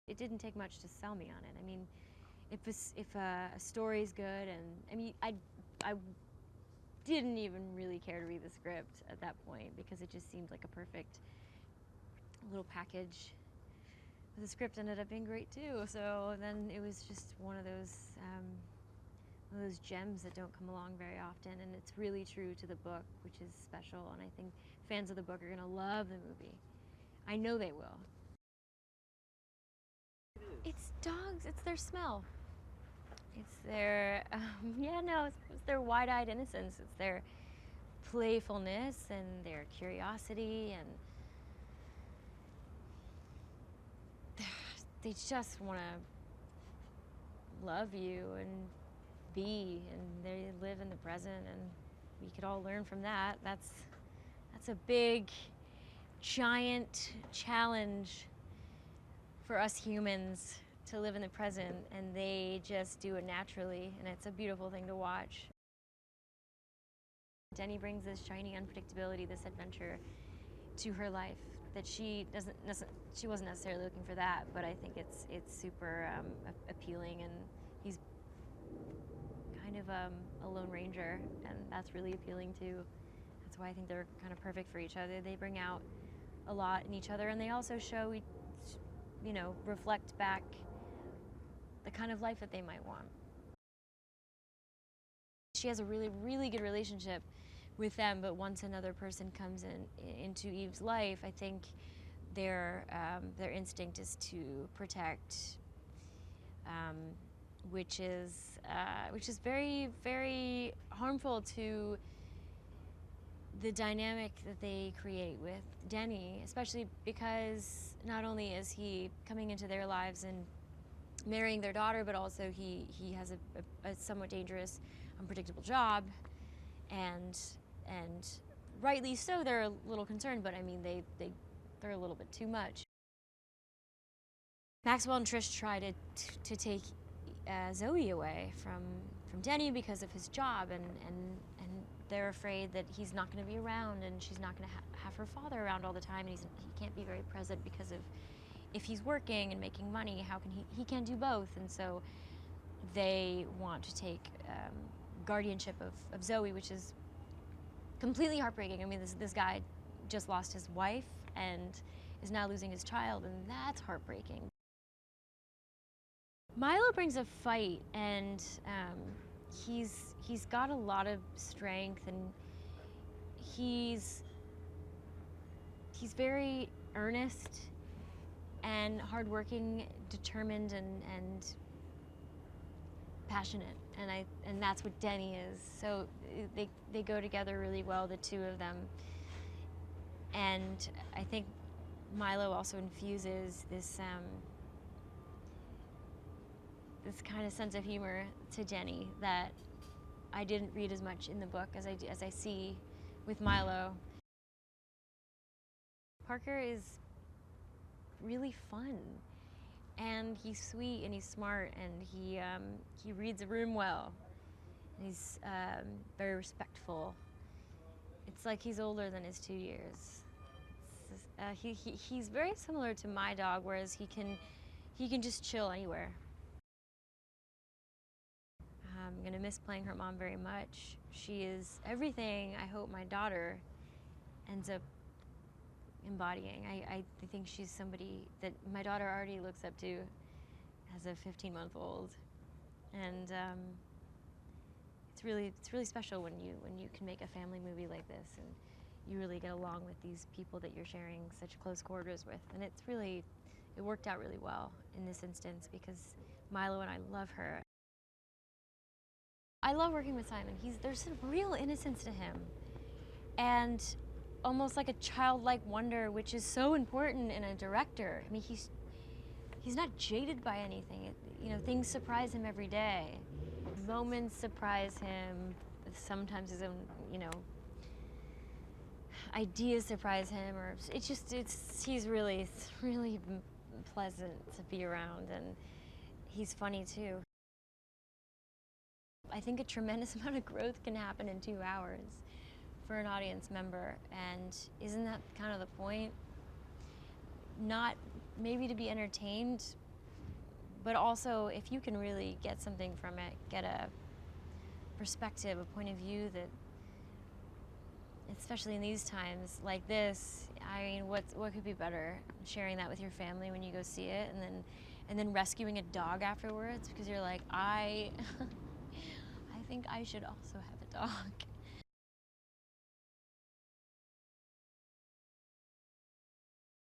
It didn't take much to sell me on it. I mean, if a story's good, and I mean, I didn't even really care to read the script at that point because it just seemed like a perfect little package. The script ended up being great too, so then it was just one of those gems that don't come along very often, and it's really true to the book, which is special, and I think fans of the book are gonna love the movie. I know they will. It's dogs, it's their smell. It's their, it's their wide-eyed innocence. It's their playfulness and their curiosity, and they just want to love you and be, and they live in the present, and we could all learn from that. That's a big, giant challenge for us humans, to live in the present, and they just do it naturally, and it's a beautiful thing to watch. Denny brings this shiny unpredictability, this adventure to her life that she wasn't necessarily looking for that, but I think it's super appealing, and he's kind of a lone ranger, and that's really appealing too. That's why I think they're kind of perfect for each other. They bring out a lot in each other, and they also show, reflect back the kind of life that they might want. She has a really, really good relationship with them, but once another person comes into Eve's life, I think their instinct is to protect, which is very, very harmful to the dynamic that they create with Denny, especially because not only is he coming into their lives and marrying their daughter, but also he has a somewhat dangerous, unpredictable job, and rightly so, they're a little concerned, but I mean, they're a little bit too much. Maxwell and Trish try to take Zoe away from Denny because of his job, and they're afraid that he's not going to be around, and she's not going to have her father around all the time, and he can't be very present because of, if he's working and making money, how can he can't do both, and so they want to take guardianship of Zoe, which is completely heartbreaking. I mean, this guy just lost his wife and is now losing his child, and that's heartbreaking. Milo brings a fight, and he's got a lot of strength, and he's very earnest and hardworking, determined, and passionate, and that's what Denny is. So they go together really well, the two of them. And I think Milo also infuses this kind of sense of humor to Denny that I didn't read as much in the book as I see with Milo. Parker is really fun, and he's sweet, and he's smart, and he reads a room well. He's very respectful. It's like he's older than his 2 years. He's very similar to my dog, whereas he can just chill anywhere. I'm gonna miss playing her mom very much. She is everything I hope my daughter ends up embodying. I think she's somebody that my daughter already looks up to as a 15-month-old, and it's really special when you can make a family movie like this, and you really get along with these people that you're sharing such close quarters with, and it worked out really well in this instance because Milo and I love her. I love working with Simon. There's a real innocence to him, and almost like a childlike wonder, which is so important in a director. I mean, he's not jaded by anything. Things surprise him every day. Moments surprise him. Sometimes his own, ideas surprise him, or he's really pleasant to be around, and he's funny too. I think a tremendous amount of growth can happen in 2 hours for an audience member, and isn't that kind of the point? Not maybe to be entertained, but also if you can really get something from it, get a perspective, a point of view that, especially in these times like this, I mean, what could be better? Sharing that with your family when you go see it, and then rescuing a dog afterwards, because you're like, I think I should also have a dog.